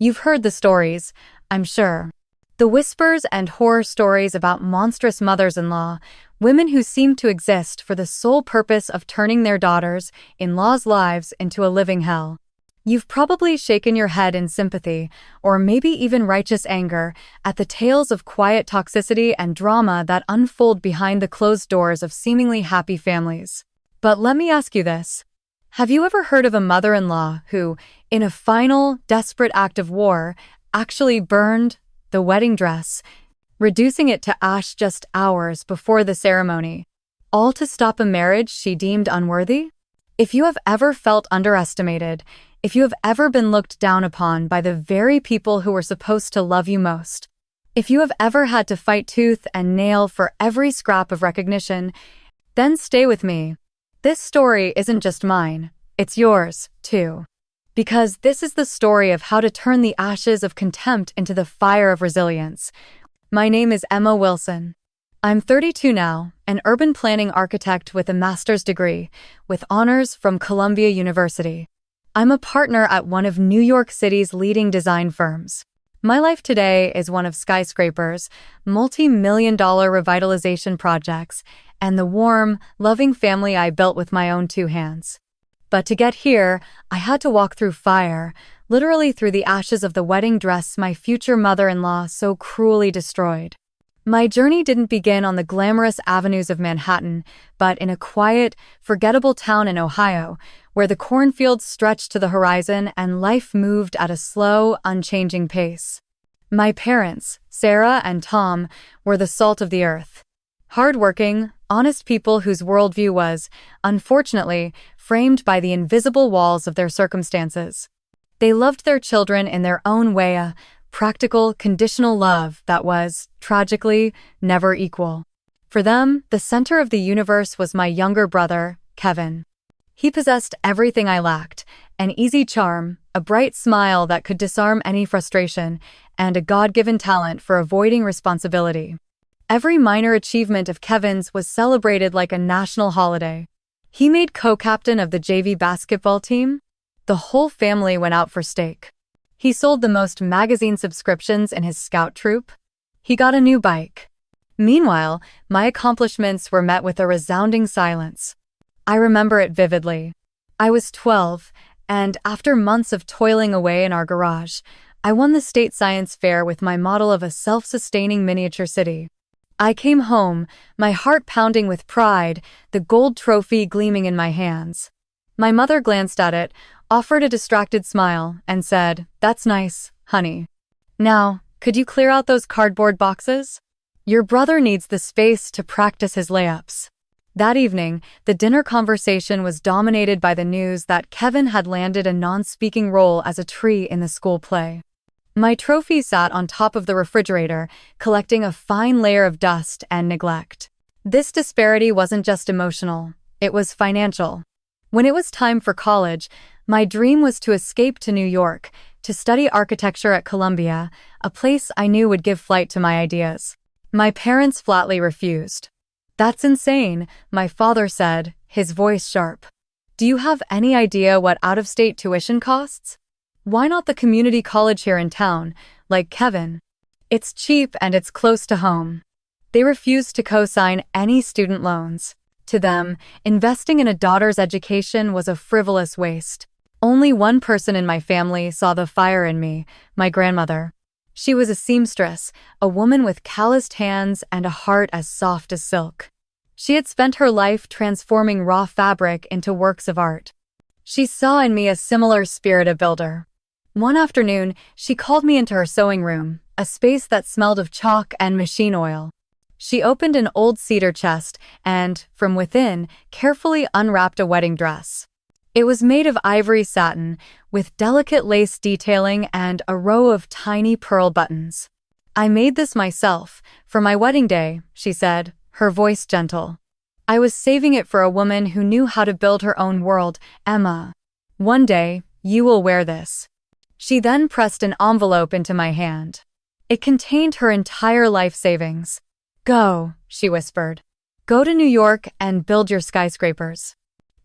You've heard the stories, I'm sure. The whispers and horror stories about monstrous mothers-in-law, women who seem to exist for the sole purpose of turning their daughters-in-law's lives into a living hell. You've probably shaken your head in sympathy, or maybe even righteous anger, at the tales of quiet toxicity and drama that unfold behind the closed doors of seemingly happy families. But let me ask you this. Have you ever heard of a mother-in-law who, in a final, desperate act of war, actually burned the wedding dress, reducing it to ash just hours before the ceremony, all to stop a marriage she deemed unworthy? If you have ever felt underestimated, if you have ever been looked down upon by the very people who were supposed to love you most, if you have ever had to fight tooth and nail for every scrap of recognition, then stay with me. This story isn't just mine, it's yours, too. Because this is the story of how to turn the ashes of contempt into the fire of resilience. My name is Emma Wilson. I'm 32 now, an urban planning architect with a master's degree, with honors from Columbia University. I'm a partner at one of New York City's leading design firms. My life today is one of skyscrapers, multi-million-dollar revitalization projects, and the warm, loving family I built with my own two hands. But to get here, I had to walk through fire, literally through the ashes of the wedding dress my future mother-in-law so cruelly destroyed. My journey didn't begin on the glamorous avenues of Manhattan, but in a quiet, forgettable town in Ohio, where the cornfields stretched to the horizon and life moved at a slow, unchanging pace. My parents, Sarah and Tom, were the salt of the earth. Hardworking, honest people whose worldview was, unfortunately, framed by the invisible walls of their circumstances. They loved their children in their own way, a practical, conditional love that was, tragically, never equal. For them, the center of the universe was my younger brother, Kevin. He possessed everything I lacked: an easy charm, a bright smile that could disarm any frustration, and a God-given talent for avoiding responsibility. Every minor achievement of Kevin's was celebrated like a national holiday. He made co-captain of the JV basketball team. The whole family went out for steak. He sold the most magazine subscriptions in his scout troop. He got a new bike. Meanwhile, my accomplishments were met with a resounding silence. I remember it vividly. I was 12, and after months of toiling away in our garage, I won the state science fair with my model of a self-sustaining miniature city. I came home, my heart pounding with pride, the gold trophy gleaming in my hands. My mother glanced at it, offered a distracted smile, and said, "That's nice, honey. Now, could you clear out those cardboard boxes? Your brother needs the space to practice his layups." That evening, the dinner conversation was dominated by the news that Kevin had landed a non-speaking role as a tree in the school play. My trophy sat on top of the refrigerator, collecting a fine layer of dust and neglect. This disparity wasn't just emotional, it was financial. When it was time for college, my dream was to escape to New York, to study architecture at Columbia, a place I knew would give flight to my ideas. My parents flatly refused. "That's insane," my father said, his voice sharp. "Do you have any idea what out-of-state tuition costs? Why not the community college here in town, like Kevin? It's cheap and it's close to home." They refused to co-sign any student loans. To them, investing in a daughter's education was a frivolous waste. Only one person in my family saw the fire in me, my grandmother. She was a seamstress, a woman with calloused hands and a heart as soft as silk. She had spent her life transforming raw fabric into works of art. She saw in me a similar spirit of builder. One afternoon, she called me into her sewing room, a space that smelled of chalk and machine oil. She opened an old cedar chest and, from within, carefully unwrapped a wedding dress. It was made of ivory satin, with delicate lace detailing and a row of tiny pearl buttons. "I made this myself, for my wedding day," she said, her voice gentle. "I was saving it for a woman who knew how to build her own world, Emma. One day, you will wear this." She then pressed an envelope into my hand. It contained her entire life savings. "Go," she whispered. "Go to New York and build your skyscrapers.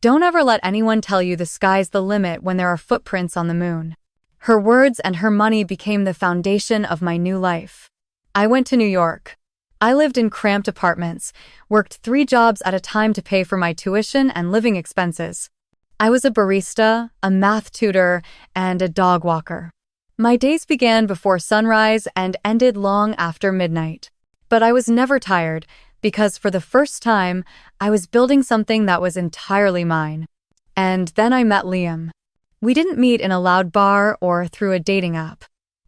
Don't ever let anyone tell you the sky's the limit when there are footprints on the moon." Her words and her money became the foundation of my new life. I went to New York. I lived in cramped apartments, worked 3 jobs at a time to pay for my tuition and living expenses. I was a barista, a math tutor, and a dog walker. My days began before sunrise and ended long after midnight. But I was never tired, because for the first time, I was building something that was entirely mine. And then I met Liam. We didn't meet in a loud bar or through a dating app.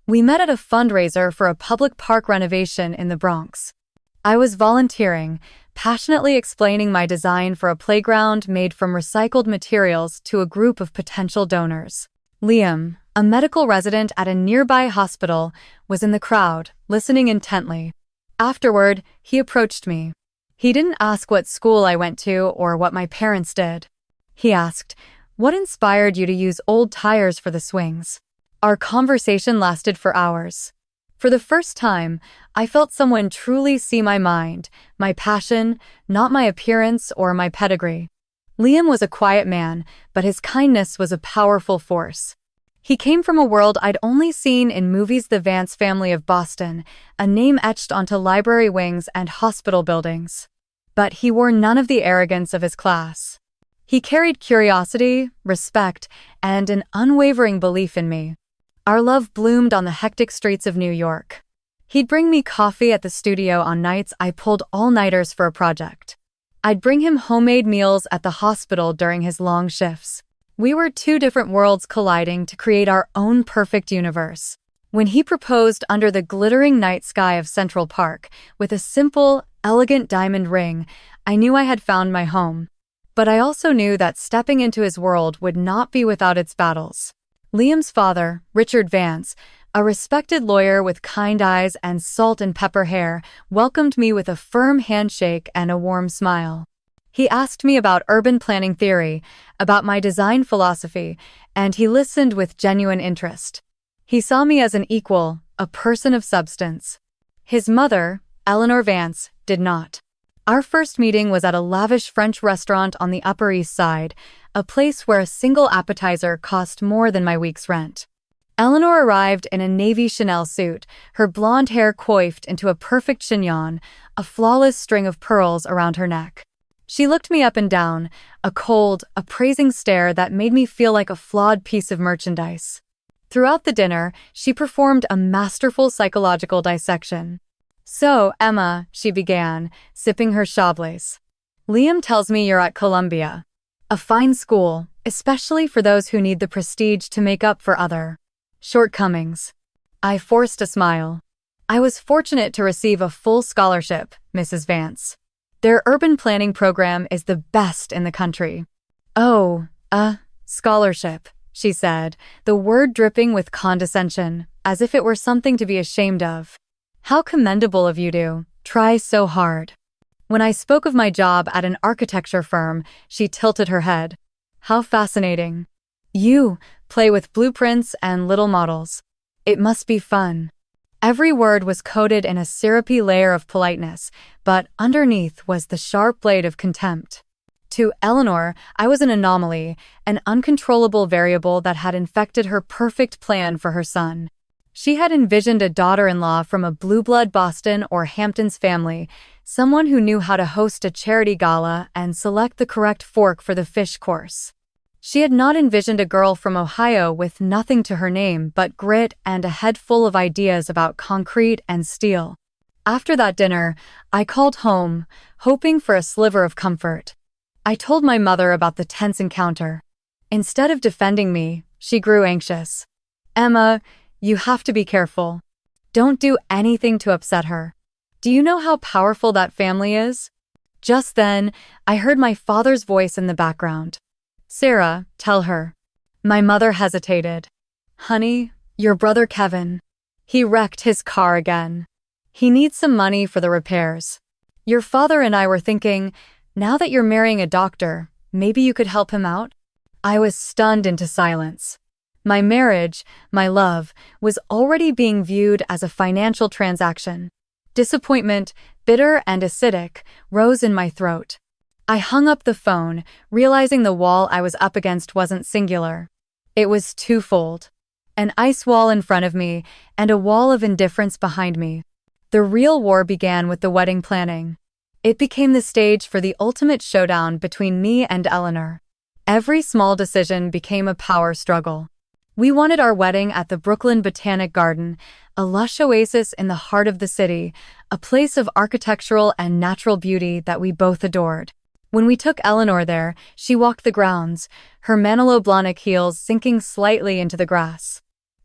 We met at a fundraiser for a public park renovation in the Bronx. I was volunteering, passionately explaining my design for a playground made from recycled materials to a group of potential donors. Liam, a medical resident at a nearby hospital, was in the crowd, listening intently. Afterward, he approached me. He didn't ask what school I went to or what my parents did. He asked, "What inspired you to use old tires for the swings?" Our conversation lasted for hours. For the first time, I felt someone truly see my mind, my passion, not my appearance or my pedigree. Liam was a quiet man, but his kindness was a powerful force. He came from a world I'd only seen in movies: the Vance family of Boston, a name etched onto library wings and hospital buildings. But he wore none of the arrogance of his class. He carried curiosity, respect, and an unwavering belief in me. Our love bloomed on the hectic streets of New York. He'd bring me coffee at the studio on nights I pulled all-nighters for a project. I'd bring him homemade meals at the hospital during his long shifts. We were 2 different worlds colliding to create our own perfect universe. When he proposed under the glittering night sky of Central Park, with a simple, elegant diamond ring, I knew I had found my home. But I also knew that stepping into his world would not be without its battles. Liam's father, Richard Vance, a respected lawyer with kind eyes and salt and pepper hair, welcomed me with a firm handshake and a warm smile. He asked me about urban planning theory, about my design philosophy, and he listened with genuine interest. He saw me as an equal, a person of substance. His mother, Eleanor Vance, did not. Our first meeting was at a lavish French restaurant on the Upper East Side, a place where a single appetizer cost more than my week's rent. Eleanor arrived in a navy Chanel suit, her blonde hair coiffed into a perfect chignon, a flawless string of pearls around her neck. She looked me up and down, a cold, appraising stare that made me feel like a flawed piece of merchandise. Throughout the dinner, she performed a masterful psychological dissection. "So, Emma," she began, sipping her Chablis. "Liam tells me you're at Columbia. A fine school, especially for those who need the prestige to make up for other shortcomings." I forced a smile. "I was fortunate to receive a full scholarship, Mrs. Vance. Their urban planning program is the best in the country." "Oh, a scholarship," she said, the word dripping with condescension, as if it were something to be ashamed of. "How commendable of you to try so hard." When I spoke of my job at an architecture firm, she tilted her head. "How fascinating. You play with blueprints and little models. It must be fun." Every word was coated in a syrupy layer of politeness, but underneath was the sharp blade of contempt. To Eleanor, I was an anomaly, an uncontrollable variable that had infected her perfect plan for her son. She had envisioned a daughter-in-law from a blue-blood Boston or Hamptons family, someone who knew how to host a charity gala and select the correct fork for the fish course. She had not envisioned a girl from Ohio with nothing to her name but grit and a head full of ideas about concrete and steel. After that dinner, I called home, hoping for a sliver of comfort. I told my mother about the tense encounter. Instead of defending me, she grew anxious. "Emma, you have to be careful. Don't do anything to upset her. Do you know how powerful that family is?" Just then, I heard my father's voice in the background. "Sarah, tell her." My mother hesitated. "Honey, your brother Kevin. He wrecked his car again. He needs some money for the repairs. Your father and I were thinking, now that you're marrying a doctor, maybe you could help him out?" I was stunned into silence. My marriage, my love, was already being viewed as a financial transaction. Disappointment, bitter and acidic, rose in my throat. I hung up the phone, realizing the wall I was up against wasn't singular. It was twofold. An ice wall in front of me, and a wall of indifference behind me. The real war began with the wedding planning. It became the stage for the ultimate showdown between me and Eleanor. Every small decision became a power struggle. We wanted our wedding at the Brooklyn Botanic Garden, a lush oasis in the heart of the city, a place of architectural and natural beauty that we both adored. When we took Eleanor there, she walked the grounds, her Manolo-Blahnik heels sinking slightly into the grass.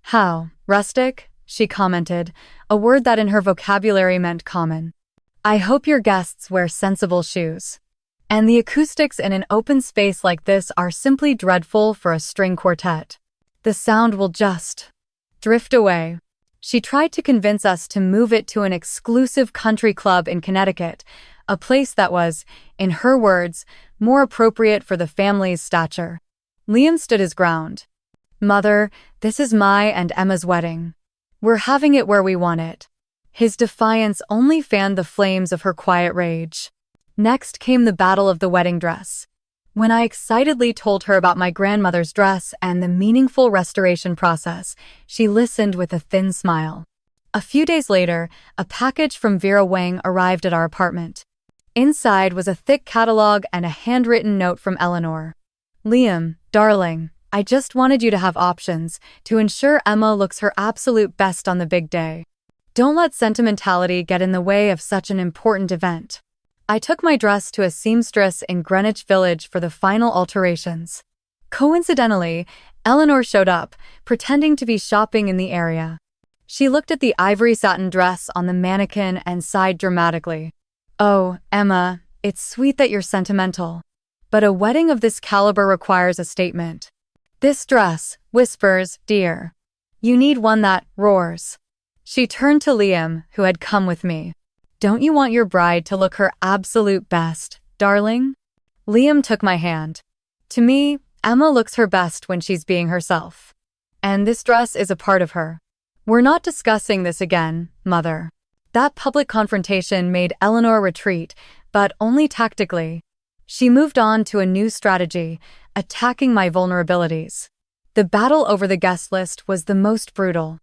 "How rustic," she commented, a word that in her vocabulary meant common. "I hope your guests wear sensible shoes." And the acoustics in an open space like this are simply dreadful for a string quartet. The sound will just drift away. She tried to convince us to move it to an exclusive country club in Connecticut, a place that was, in her words, more appropriate for the family's stature. Liam stood his ground. "Mother, this is my and Emma's wedding. We're having it where we want it." His defiance only fanned the flames of her quiet rage. Next came the battle of the wedding dress. When I excitedly told her about my grandmother's dress and the meaningful restoration process, she listened with a thin smile. A few days later, a package from Vera Wang arrived at our apartment. Inside was a thick catalog and a handwritten note from Eleanor. "Liam, darling, I just wanted you to have options, to ensure Emma looks her absolute best on the big day. Don't let sentimentality get in the way of such an important event." I took my dress to a seamstress in Greenwich Village for the final alterations. Coincidentally, Eleanor showed up, pretending to be shopping in the area. She looked at the ivory satin dress on the mannequin and sighed dramatically. "Oh, Emma, it's sweet that you're sentimental. But a wedding of this caliber requires a statement. This dress whispers, dear. You need one that roars." She turned to Liam, who had come with me. "Don't you want your bride to look her absolute best, darling?" Liam took my hand. "To me, Emma looks her best when she's being herself. And this dress is a part of her. We're not discussing this again, Mother." That public confrontation made Eleanor retreat, but only tactically. She moved on to a new strategy, attacking my vulnerabilities. The battle over the guest list was the most brutal.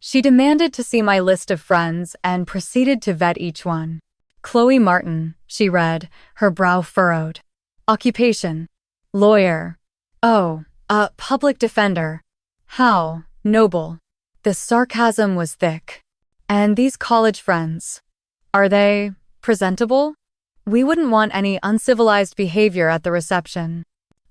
She demanded to see my list of friends and proceeded to vet each one. "Chloe Martin," she read, her brow furrowed. "Occupation. Lawyer. Oh, a public defender. How noble." The sarcasm was thick. "And these college friends. Are they presentable? We wouldn't want any uncivilized behavior at the reception."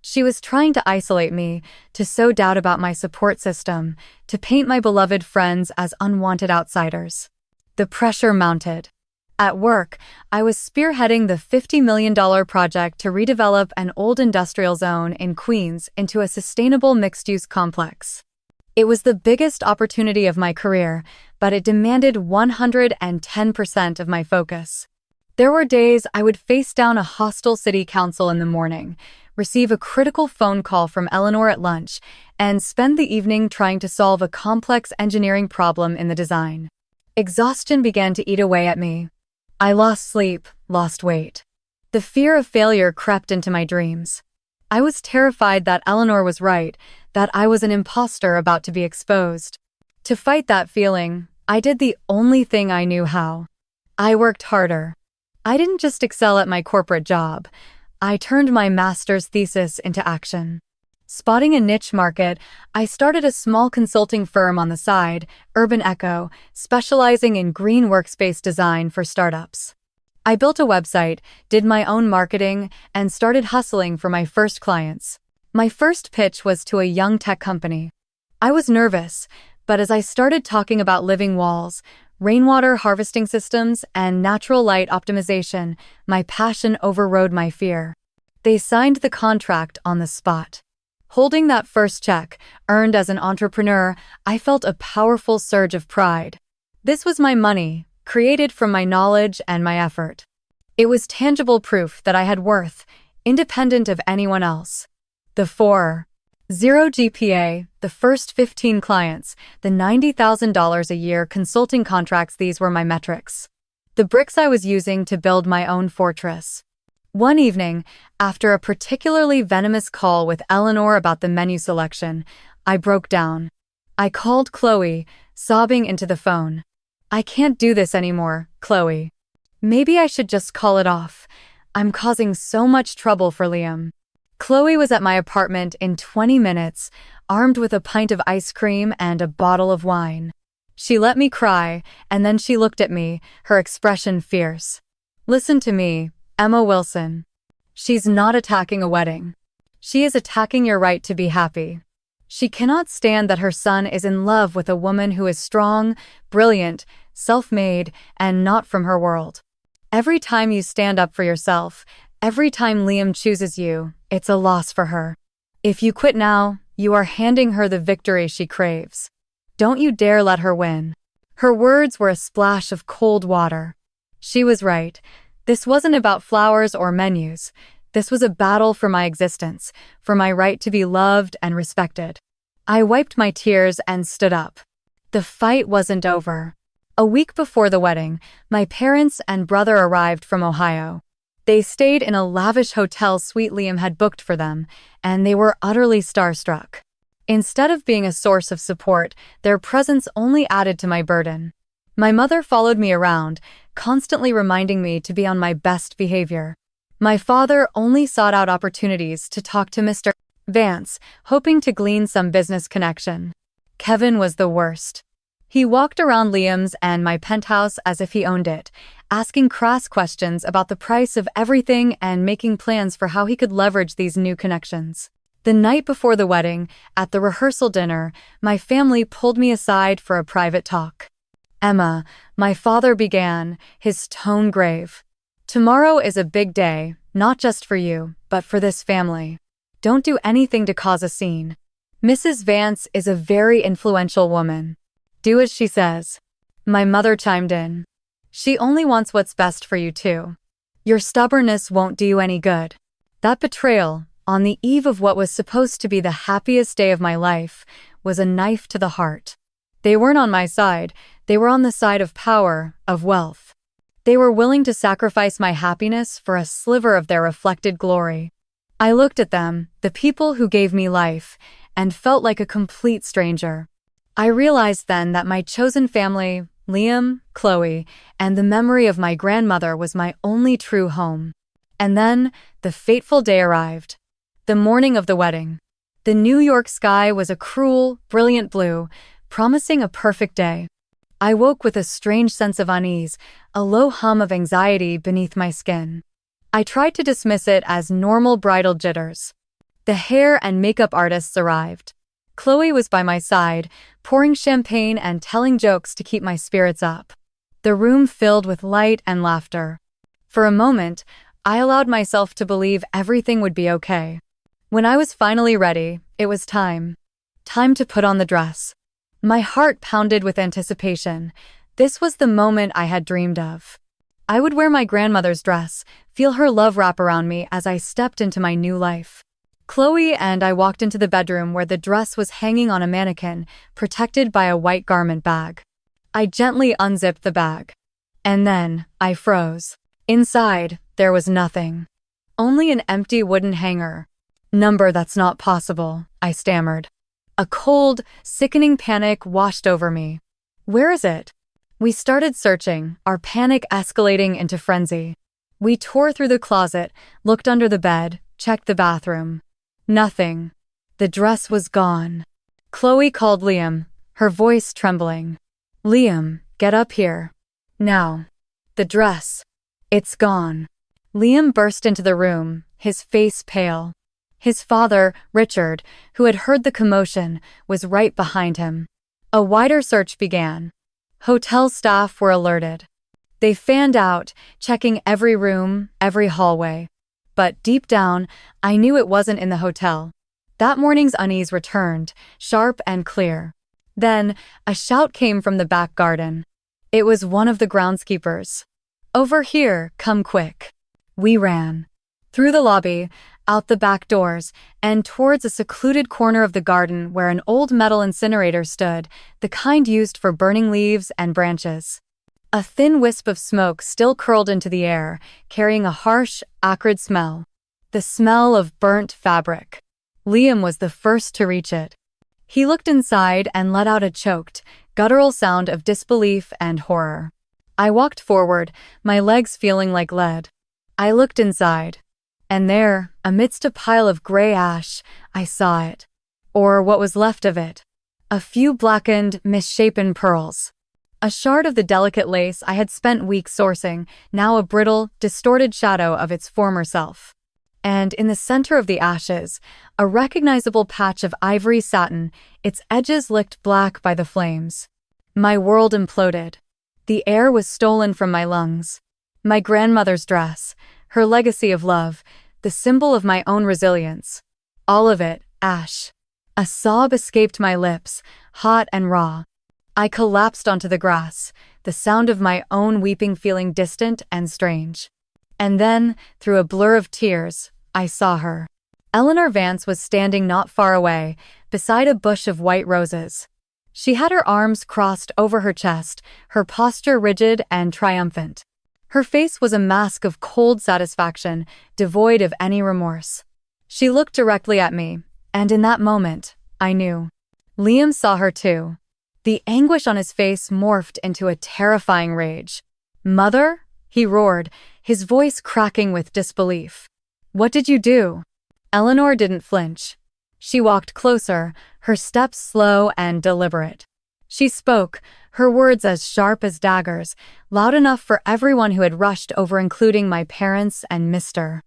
She was trying to isolate me, to sow doubt about my support system, to paint my beloved friends as unwanted outsiders. The pressure mounted. At work, I was spearheading the $50 million project to redevelop an old industrial zone in Queens into a sustainable mixed-use complex. It was the biggest opportunity of my career, but it demanded 110% of my focus. There were days I would face down a hostile city council in the morning, receive a critical phone call from Eleanor at lunch, and spend the evening trying to solve a complex engineering problem in the design. Exhaustion began to eat away at me. I lost sleep, lost weight. The fear of failure crept into my dreams. I was terrified that Eleanor was right, that I was an imposter about to be exposed. To fight that feeling, I did the only thing I knew how. I worked harder. I didn't just excel at my corporate job. I turned my master's thesis into action. Spotting a niche market, I started a small consulting firm on the side, Urban Echo, specializing in green workspace design for startups. I built a website, did my own marketing, and started hustling for my first clients. My first pitch was to a young tech company. I was nervous, but as I started talking about living walls, rainwater harvesting systems, and natural light optimization, my passion overrode my fear. They signed the contract on the spot. Holding that first check, earned as an entrepreneur, I felt a powerful surge of pride. This was my money, created from my knowledge and my effort. It was tangible proof that I had worth, independent of anyone else. The 4.0 GPA, the first 15 clients, the $90,000 a year consulting contracts, these were my metrics. The bricks I was using to build my own fortress. One evening, after a particularly venomous call with Eleanor about the menu selection, I broke down. I called Chloe, sobbing into the phone. I can't do this anymore, Chloe. Maybe I should just call it off. I'm causing so much trouble for Liam. Chloe was at my apartment in 20 minutes, armed with a pint of ice cream and a bottle of wine. She let me cry, and then she looked at me, her expression fierce. Listen to me, Emma Wilson. She's not attacking a wedding. She is attacking your right to be happy. She cannot stand that her son is in love with a woman who is strong, brilliant, self-made, and not from her world. Every time you stand up for yourself, every time Liam chooses you, it's a loss for her. If you quit now, you are handing her the victory she craves. Don't you dare let her win. Her words were a splash of cold water. She was right. This wasn't about flowers or menus. This was a battle for my existence, for my right to be loved and respected. I wiped my tears and stood up. The fight wasn't over. A week before the wedding, my parents and brother arrived from Ohio. They stayed in a lavish hotel suite Liam had booked for them, and they were utterly starstruck. Instead of being a source of support, their presence only added to my burden. My mother followed me around, constantly reminding me to be on my best behavior. My father only sought out opportunities to talk to Mr. Vance, hoping to glean some business connection. Kevin was the worst. He walked around Liam's and my penthouse as if he owned it, asking crass questions about the price of everything and making plans for how he could leverage these new connections. The night before the wedding, at the rehearsal dinner, my family pulled me aside for a private talk. Emma, my father began, his tone grave. Tomorrow is a big day, not just for you, but for this family. Don't do anything to cause a scene. Mrs. Vance is a very influential woman. Do as she says. My mother chimed in. She only wants what's best for you too. Your stubbornness won't do you any good. That betrayal, on the eve of what was supposed to be the happiest day of my life, was a knife to the heart. They weren't on my side, they were on the side of power, of wealth. They were willing to sacrifice my happiness for a sliver of their reflected glory. I looked at them, the people who gave me life, and felt like a complete stranger. I realized then that my chosen family, Liam, Chloe, and the memory of my grandmother was my only true home. And then, the fateful day arrived. The morning of the wedding. The New York sky was a cruel, brilliant blue, promising a perfect day. I woke with a strange sense of unease, a low hum of anxiety beneath my skin. I tried to dismiss it as normal bridal jitters. The hair and makeup artists arrived. Chloe was by my side, pouring champagne and telling jokes to keep my spirits up. The room filled with light and laughter. For a moment, I allowed myself to believe everything would be okay. When I was finally ready, it was time. Time to put on the dress. My heart pounded with anticipation. This was the moment I had dreamed of. I would wear my grandmother's dress, feel her love wrap around me as I stepped into my new life. Chloe and I walked into the bedroom where the dress was hanging on a mannequin, protected by a white garment bag. I gently unzipped the bag. And then, I froze. Inside, there was nothing. Only an empty wooden hanger. "Number, that's not possible," I stammered. A cold, sickening panic washed over me. "Where is it?" We started searching, our panic escalating into frenzy. We tore through the closet, looked under the bed, checked the bathroom. Nothing. The dress was gone. Chloe called Liam, her voice trembling. "Liam, get up here. Now. The dress. It's gone." Liam burst into the room, his face pale. His father, Richard, who had heard the commotion, was right behind him. A wider search began. Hotel staff were alerted. They fanned out, checking every room, every hallway. But deep down, I knew it wasn't in the hotel. That morning's unease returned, sharp and clear. Then, a shout came from the back garden. It was one of the groundskeepers. "Over here, come quick." We ran. Through the lobby, out the back doors, and towards a secluded corner of the garden where an old metal incinerator stood, the kind used for burning leaves and branches. A thin wisp of smoke still curled into the air, carrying a harsh, acrid smell. The smell of burnt fabric. Liam was the first to reach it. He looked inside and let out a choked, guttural sound of disbelief and horror. I walked forward, my legs feeling like lead. I looked inside. And there, amidst a pile of gray ash, I saw it. Or what was left of it. A few blackened, misshapen pearls. A shard of the delicate lace I had spent weeks sourcing, now a brittle, distorted shadow of its former self. And in the center of the ashes, a recognizable patch of ivory satin, its edges licked black by the flames. My world imploded. The air was stolen from my lungs. My grandmother's dress, her legacy of love, the symbol of my own resilience. All of it, ash. A sob escaped my lips, hot and raw. I collapsed onto the grass, the sound of my own weeping feeling distant and strange. And then, through a blur of tears, I saw her. Eleanor Vance was standing not far away, beside a bush of white roses. She had her arms crossed over her chest, her posture rigid and triumphant. Her face was a mask of cold satisfaction, devoid of any remorse. She looked directly at me, and in that moment, I knew. Liam saw her too. The anguish on his face morphed into a terrifying rage. "Mother?" he roared, his voice cracking with disbelief. "What did you do?" Eleanor didn't flinch. She walked closer, her steps slow and deliberate. She spoke, her words as sharp as daggers, loud enough for everyone who had rushed over, including my parents and Mr.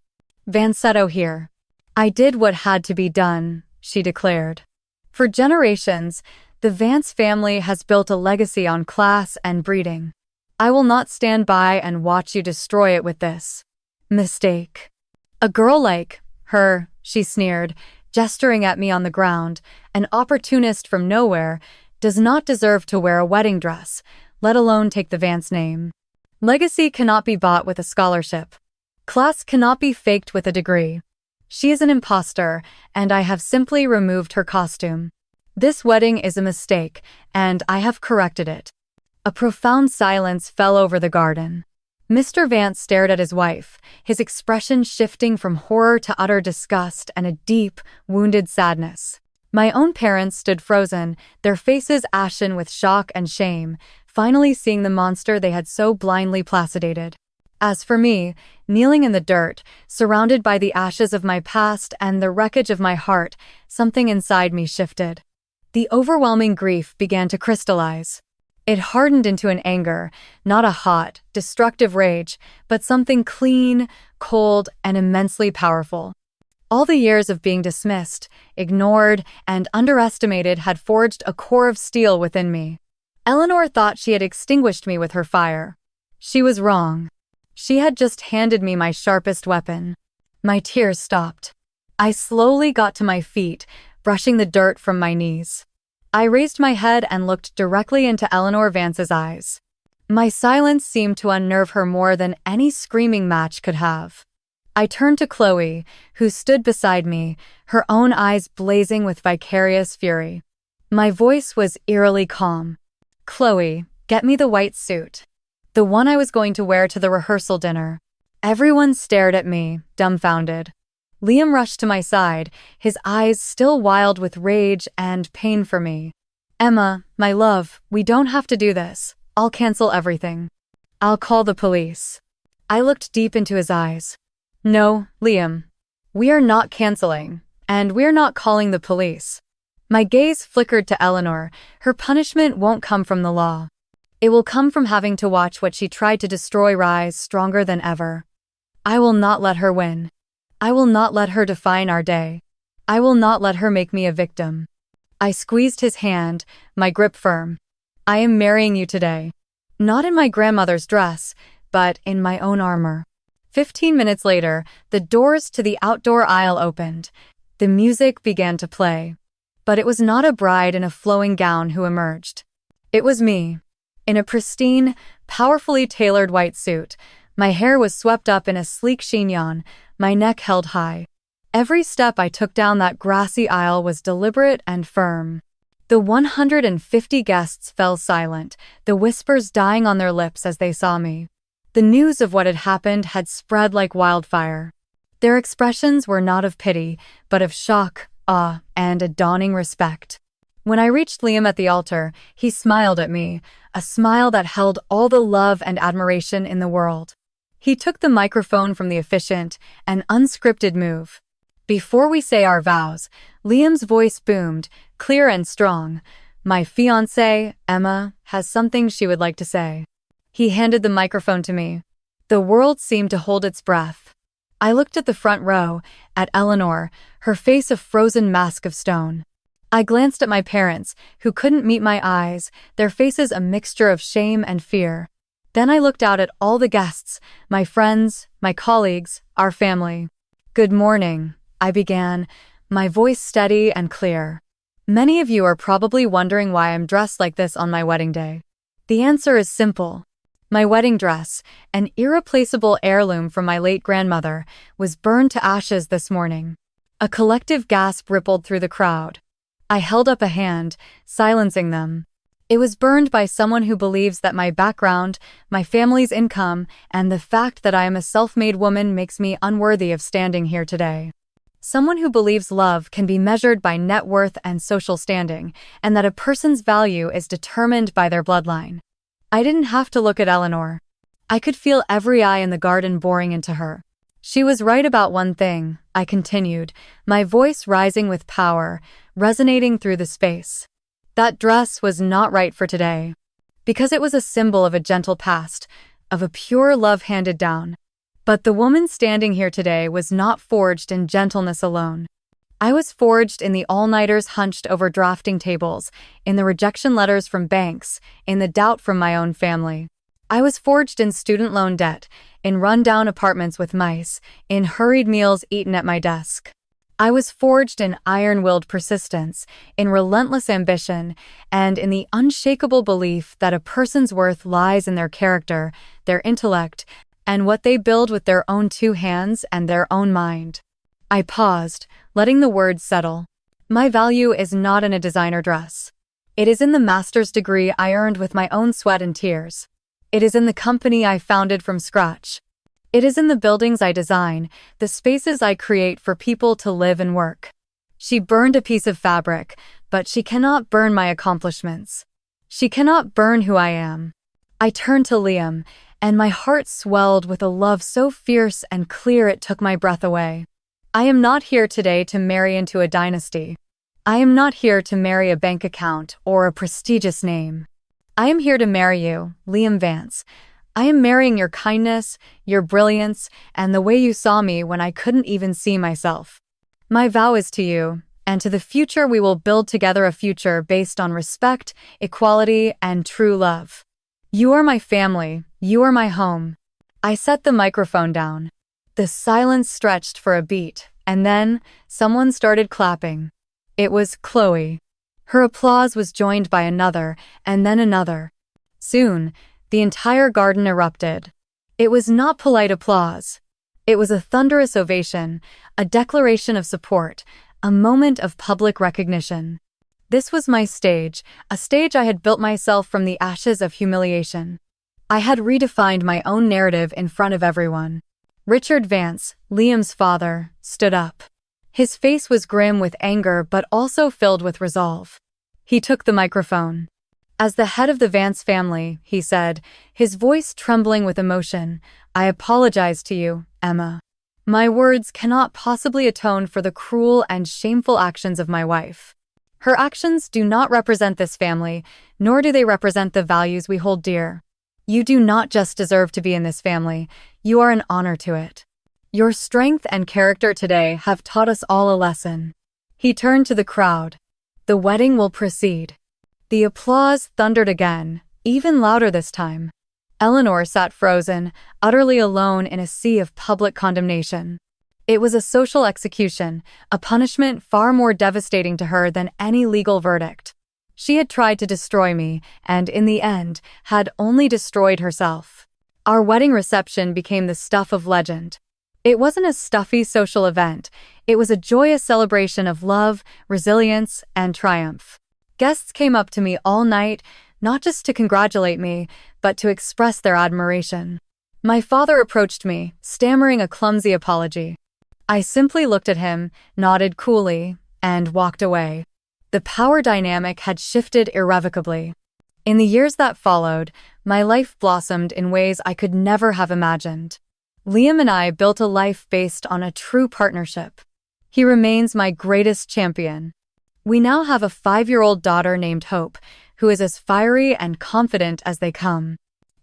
Vansetto here. "I did what had to be done," she declared. "For generations, the Vance family has built a legacy on class and breeding. I will not stand by and watch you destroy it with this mistake. A girl like her," she sneered, gesturing at me on the ground, "an opportunist from nowhere, does not deserve to wear a wedding dress, let alone take the Vance name. Legacy cannot be bought with a scholarship. Class cannot be faked with a degree. She is an imposter, and I have simply removed her costume. This wedding is a mistake, and I have corrected it." A profound silence fell over the garden. Mr. Vance stared at his wife, his expression shifting from horror to utter disgust and a deep, wounded sadness. My own parents stood frozen, their faces ashen with shock and shame, finally seeing the monster they had so blindly placidated. As for me, kneeling in the dirt, surrounded by the ashes of my past and the wreckage of my heart, something inside me shifted. The overwhelming grief began to crystallize. It hardened into an anger, not a hot, destructive rage, but something clean, cold, and immensely powerful. All the years of being dismissed, ignored, and underestimated had forged a core of steel within me. Eleanor thought she had extinguished me with her fire. She was wrong. She had just handed me my sharpest weapon. My tears stopped. I slowly got to my feet, brushing the dirt from my knees. I raised my head and looked directly into Eleanor Vance's eyes. My silence seemed to unnerve her more than any screaming match could have. I turned to Chloe, who stood beside me, her own eyes blazing with vicarious fury. My voice was eerily calm. "Chloe, get me the white suit. The one I was going to wear to the rehearsal dinner." Everyone stared at me, dumbfounded. Liam rushed to my side, his eyes still wild with rage and pain for me. "Emma, my love, we don't have to do this. I'll cancel everything. I'll call the police." I looked deep into his eyes. "No, Liam. We are not canceling, and we're not calling the police." My gaze flickered to Eleanor. Her punishment won't come from the law. It will come from having to watch what she tried to destroy rise stronger than ever. I will not let her win. I will not let her define our day. I will not let her make me a victim. I squeezed his hand, my grip firm. "I am marrying you today. Not in my grandmother's dress, but in my own armor." 15 minutes later, the doors to the outdoor aisle opened. The music began to play. But it was not a bride in a flowing gown who emerged. It was me. In a pristine, powerfully tailored white suit, my hair was swept up in a sleek chignon, my neck held high. Every step I took down that grassy aisle was deliberate and firm. The 150 guests fell silent, the whispers dying on their lips as they saw me. The news of what had happened had spread like wildfire. Their expressions were not of pity, but of shock, awe, and a dawning respect. When I reached Liam at the altar, he smiled at me, a smile that held all the love and admiration in the world. He took the microphone from the officiant, an unscripted move. Before we say our vows, Liam's voice boomed, clear and strong. My fiancée, Emma, has something she would like to say. He handed the microphone to me. The world seemed to hold its breath. I looked at the front row, at Eleanor, her face a frozen mask of stone. I glanced at my parents, who couldn't meet my eyes, their faces a mixture of shame and fear. Then I looked out at all the guests, my friends, my colleagues, our family. Good morning, I began, my voice steady and clear. Many of you are probably wondering why I'm dressed like this on my wedding day. The answer is simple. My wedding dress, an irreplaceable heirloom from my late grandmother, was burned to ashes this morning. A collective gasp rippled through the crowd. I held up a hand, silencing them. It was burned by someone who believes that my background, my family's income, and the fact that I am a self-made woman makes me unworthy of standing here today. Someone who believes love can be measured by net worth and social standing, and that a person's value is determined by their bloodline. I didn't have to look at Eleanor. I could feel every eye in the garden boring into her. She was right about one thing, I continued, my voice rising with power, resonating through the space. That dress was not right for today. Because it was a symbol of a gentle past, of a pure love handed down. But the woman standing here today was not forged in gentleness alone. I was forged in the all-nighters hunched over drafting tables, in the rejection letters from banks, in the doubt from my own family. I was forged in student loan debt, in run-down apartments with mice, in hurried meals eaten at my desk. I was forged in iron-willed persistence, in relentless ambition, and in the unshakable belief that a person's worth lies in their character, their intellect, and what they build with their own two hands and their own mind. I paused, letting the words settle. My value is not in a designer dress. It is in the master's degree I earned with my own sweat and tears. It is in the company I founded from scratch. It is in the buildings I design, the spaces I create for people to live and work. She burned a piece of fabric, but she cannot burn my accomplishments. She cannot burn who I am. I turned to Liam, and my heart swelled with a love so fierce and clear it took my breath away. I am not here today to marry into a dynasty. I am not here to marry a bank account or a prestigious name. I am here to marry you, Liam Vance. I am marrying your kindness, your brilliance, and the way you saw me when I couldn't even see myself. My vow is to you, and to the future we will build together a future based on respect, equality, and true love. You are my family, you are my home. I set the microphone down. The silence stretched for a beat, and then someone started clapping. It was Chloe. Her applause was joined by another, and then another. Soon, the entire garden erupted. It was not polite applause. It was a thunderous ovation, a declaration of support, a moment of public recognition. This was my stage, a stage I had built myself from the ashes of humiliation. I had redefined my own narrative in front of everyone. Richard Vance, Liam's father, stood up. His face was grim with anger but also filled with resolve. He took the microphone. As the head of the Vance family, he said, his voice trembling with emotion, I apologize to you, Emma. My words cannot possibly atone for the cruel and shameful actions of my wife. Her actions do not represent this family, nor do they represent the values we hold dear. You do not just deserve to be in this family, you are an honor to it. Your strength and character today have taught us all a lesson. He turned to the crowd. The wedding will proceed. The applause thundered again, even louder this time. Eleanor sat frozen, utterly alone in a sea of public condemnation. It was a social execution, a punishment far more devastating to her than any legal verdict. She had tried to destroy me, and in the end, had only destroyed herself. Our wedding reception became the stuff of legend. It wasn't a stuffy social event, it was a joyous celebration of love, resilience, and triumph. Guests came up to me all night, not just to congratulate me, but to express their admiration. My father approached me, stammering a clumsy apology. I simply looked at him, nodded coolly, and walked away. The power dynamic had shifted irrevocably. In the years that followed, my life blossomed in ways I could never have imagined. Liam and I built a life based on a true partnership. He remains my greatest champion. We now have a 5-year-old daughter named Hope, who is as fiery and confident as they come.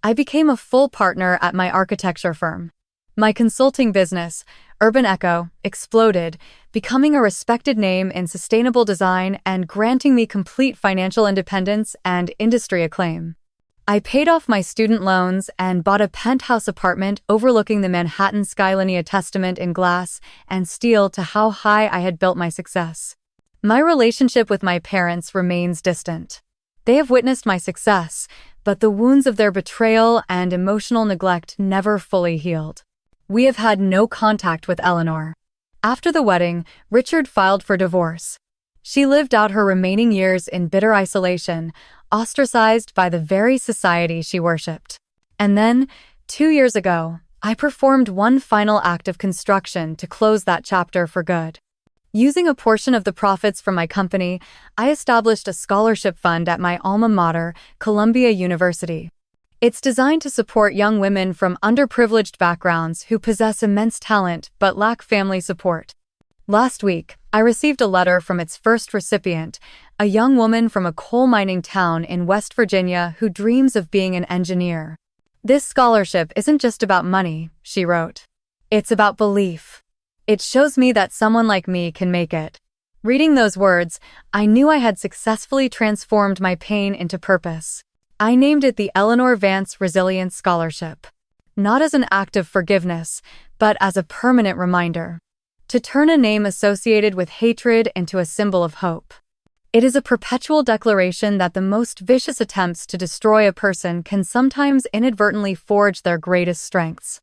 I became a full partner at my architecture firm. My consulting business, Urban Echo, exploded, becoming a respected name in sustainable design and granting me complete financial independence and industry acclaim. I paid off my student loans and bought a penthouse apartment overlooking the Manhattan skyline, a testament in glass and steel to how high I had built my success. My relationship with my parents remains distant. They have witnessed my success, but the wounds of their betrayal and emotional neglect never fully healed. We have had no contact with Eleanor. After the wedding, Richard filed for divorce. She lived out her remaining years in bitter isolation, ostracized by the very society she worshipped. And then, 2 years ago, I performed one final act of construction to close that chapter for good. Using a portion of the profits from my company, I established a scholarship fund at my alma mater, Columbia University. It's designed to support young women from underprivileged backgrounds who possess immense talent but lack family support. Last week, I received a letter from its first recipient, a young woman from a coal mining town in West Virginia who dreams of being an engineer. "This scholarship isn't just about money," she wrote. "It's about belief. It shows me that someone like me can make it." Reading those words, I knew I had successfully transformed my pain into purpose. I named it the Eleanor Vance Resilience Scholarship. Not as an act of forgiveness, but as a permanent reminder. To turn a name associated with hatred into a symbol of hope. It is a perpetual declaration that the most vicious attempts to destroy a person can sometimes inadvertently forge their greatest strengths.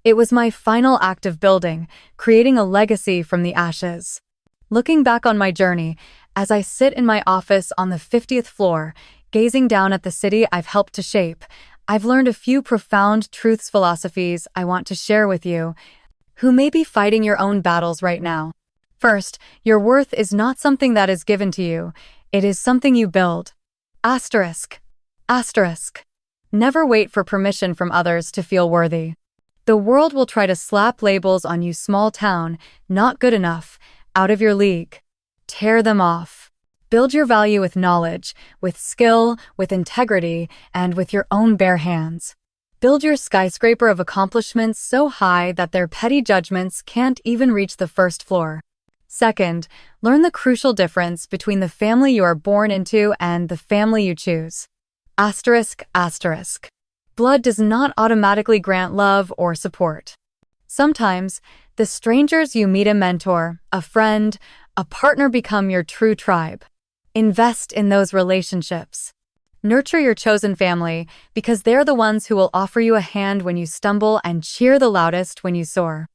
It was my final act of building, creating a legacy from the ashes. Looking back on my journey, as I sit in my office on the 50th floor, gazing down at the city I've helped to shape, I've learned a few profound philosophies I want to share with you, who may be fighting your own battles right now. First, your worth is not something that is given to you, it is something you build. Asterisk. Asterisk. Never wait for permission from others to feel worthy. The world will try to slap labels on you: small town, not good enough, out of your league. Tear them off. Build your value with knowledge, with skill, with integrity, and with your own bare hands. Build your skyscraper of accomplishments so high that their petty judgments can't even reach the first floor. Second, learn the crucial difference between the family you are born into and the family you choose. Asterisk, asterisk. Blood does not automatically grant love or support. Sometimes, the strangers you meet, a mentor, a friend, a partner, become your true tribe. Invest in those relationships. Nurture your chosen family because they're the ones who will offer you a hand when you stumble and cheer the loudest when you soar.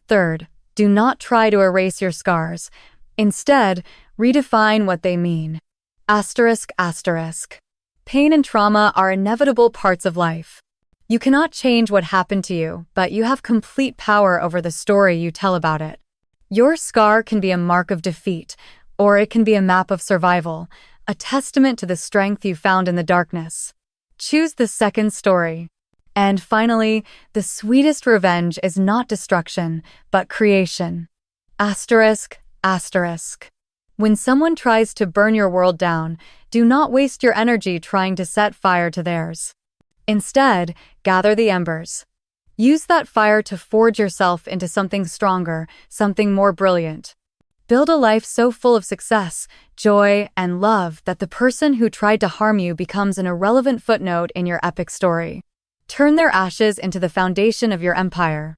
Third, do not try to erase your scars. Instead, redefine what they mean. Asterisk, asterisk. Pain and trauma are inevitable parts of life. You cannot change what happened to you, but you have complete power over the story you tell about it. Your scar can be a mark of defeat, or it can be a map of survival, a testament to the strength you found in the darkness. Choose the second story. And finally, the sweetest revenge is not destruction, but creation. Asterisk, asterisk. When someone tries to burn your world down, do not waste your energy trying to set fire to theirs. Instead, gather the embers. Use that fire to forge yourself into something stronger, something more brilliant. Build a life so full of success, joy, and love that the person who tried to harm you becomes an irrelevant footnote in your epic story. Turn their ashes into the foundation of your empire.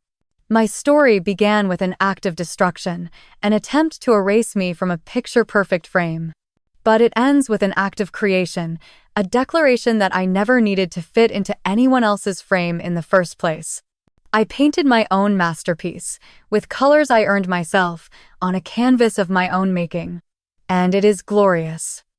My story began with an act of destruction, an attempt to erase me from a picture-perfect frame. But it ends with an act of creation, a declaration that I never needed to fit into anyone else's frame in the first place. I painted my own masterpiece, with colors I earned myself, on a canvas of my own making. And it is glorious.